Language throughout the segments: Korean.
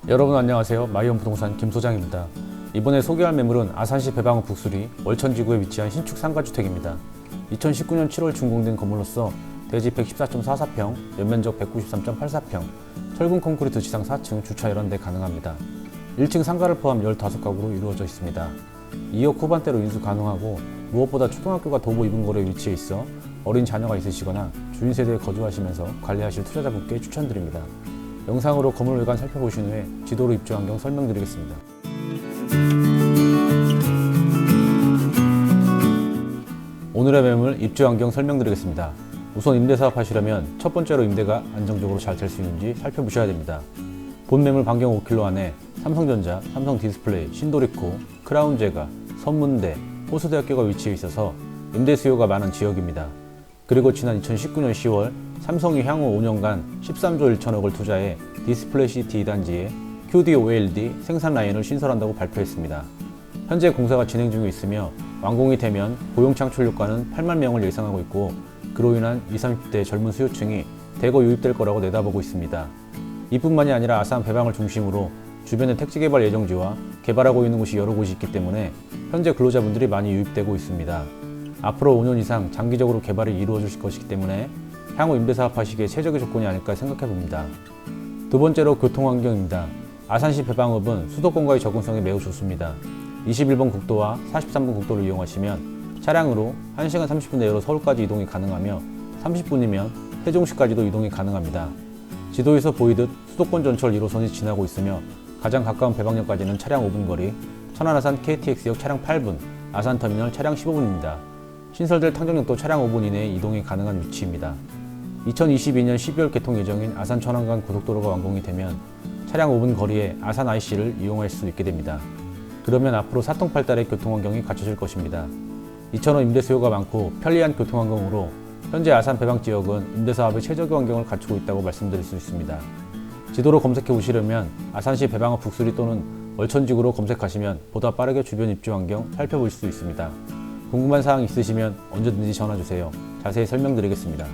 여러분 안녕하세요. 마이온 부동산 김 소장입니다. 이번에 소개할 매물은 아산시 배방읍 북수리 월천지구에 위치한 신축 상가주택입니다. 2019년 7월 준공된 건물로서 대지 114.44평, 연면적 193.84평, 철근 콘크리트 지상 4층 주차 11대 가능합니다. 1층 상가를 포함 15가구로 이루어져 있습니다. 2억 후반대로 인수 가능하고 무엇보다 초등학교가 도보 2분거리에 위치해 있어 어린 자녀가 있으시거나 주인 세대에 거주하시면서 관리하실 투자자분께 추천드립니다. 영상으로 건물 외관 살펴보신 후에 지도로 입주 환경 설명드리겠습니다. 오늘의 매물 입주 환경 설명드리겠습니다. 우선 임대사업 하시려면 첫 번째로 임대가 안정적으로 잘 될 수 있는지 살펴보셔야 됩니다. 본 매물 반경 5km 안에 삼성전자, 삼성디스플레이, 신도리코, 크라운제가, 선문대, 호수대학교가 위치해 있어서 임대 수요가 많은 지역입니다. 그리고 지난 2019년 10월 삼성이 향후 5년간 13조 1천억을 투자해 디스플레이시티 2단지에 QD-OLED 생산 라인을 신설한다고 발표했습니다. 현재 공사가 진행 중에 있으며 완공이 되면 고용 창출 효과는 8만 명을 예상하고 있고 그로 인한 20, 30대 젊은 수요층이 대거 유입될 거라고 내다보고 있습니다. 이뿐만이 아니라 아산 배방을 중심으로 주변의 택지 개발 예정지와 개발하고 있는 곳이 여러 곳이 있기 때문에 현재 근로자분들이 많이 유입되고 있습니다. 앞으로 5년 이상 장기적으로 개발이 이루어질 것이기 때문에 향후 임대사업 하시기에 최적의 조건이 아닐까 생각해 봅니다. 두 번째로 교통환경입니다. 아산시 배방읍은 수도권과의 접근성이 매우 좋습니다. 21번 국도와 43번 국도를 이용하시면 차량으로 1시간 30분 내로 서울까지 이동이 가능하며 30분이면 세종시까지도 이동이 가능합니다. 지도에서 보이듯 수도권 전철 1호선이 지나고 있으며 가장 가까운 배방역까지는 차량 5분 거리, 천안아산 KTX역 차량 8분, 아산터미널 차량 15분입니다. 신설될 탕정역도 차량 5분 이내에 이동이 가능한 위치입니다. 2022년 12월 개통 예정인 아산 천안간 고속도로가 완공이 되면 차량 5분 거리에 아산 IC를 이용할 수 있게 됩니다. 그러면 앞으로 사통팔달의 교통환경이 갖춰질 것입니다. 이처럼 임대 수요가 많고 편리한 교통환경으로 현재 아산 배방 지역은 임대사업의 최적의 환경을 갖추고 있다고 말씀드릴 수 있습니다. 지도로 검색해 보시려면 아산시 배방읍 북수리 또는 월천지구로 검색하시면 보다 빠르게 주변 입주 환경 살펴보실 수 있습니다. 궁금한 사항 있으시면 언제든지 전화주세요. 자세히 설명드리겠습니다.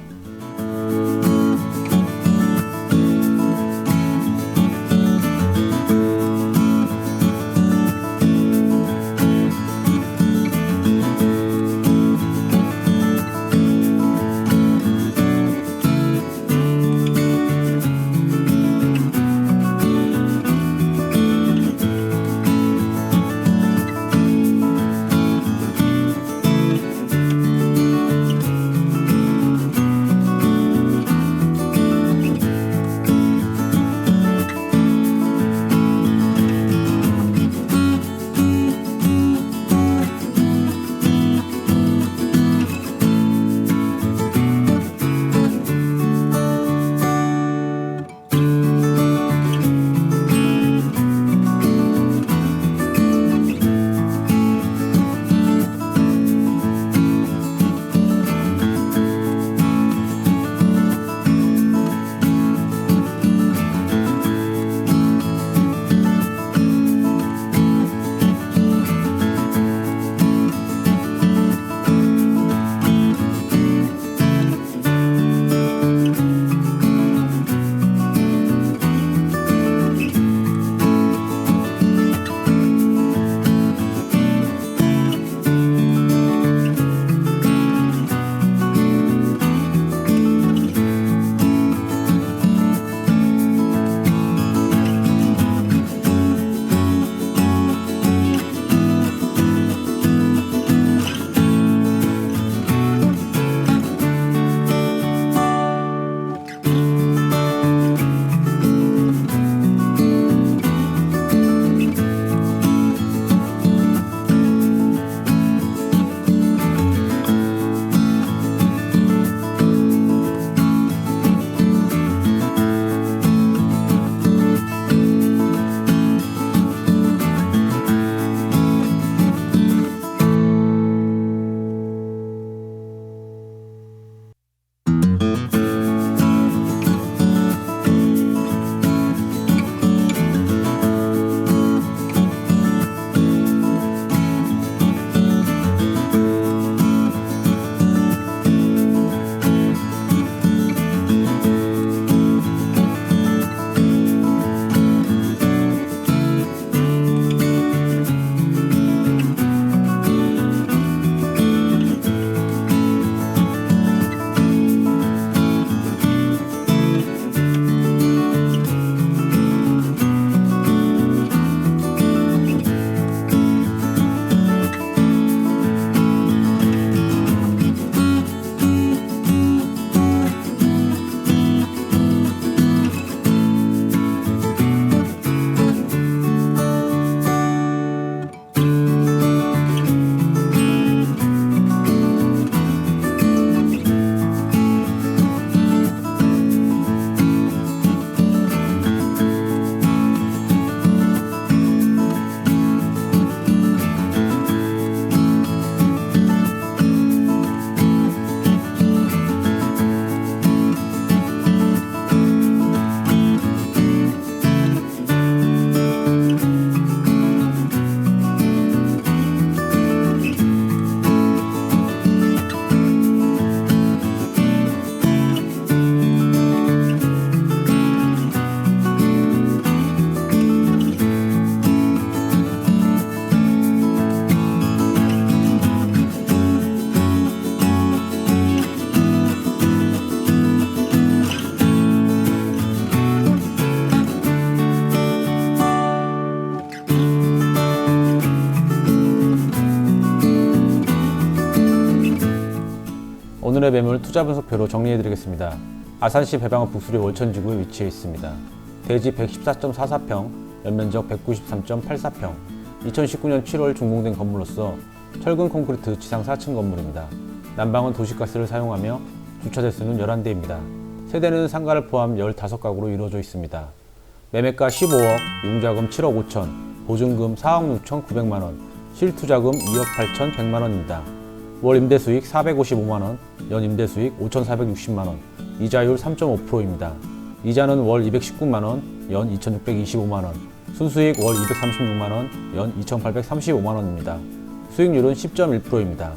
매물 투자 분석표로 정리해드리겠습니다. 아산시 배방읍 북수리 월천지구에 위치해 있습니다. 대지 114.44평, 연면적 193.84평, 2019년 7월 준공된 건물로서 철근 콘크리트 지상 4층 건물입니다. 난방은 도시가스를 사용하며 주차 대수는 11대입니다. 세대는 상가를 포함 15가구로 이루어져 있습니다. 매매가 15억, 융자금 7억 5천, 보증금 4억 6천 9백만원, 실투자금 2억 8천 100만원입니다. 월 임대수익 455만원, 연 임대수익 5,460만원, 이자율 3.5%입니다. 이자는 월 219만원, 연 2,625만원, 순수익 월 236만원, 연 2,835만원입니다. 수익률은 10.1%입니다.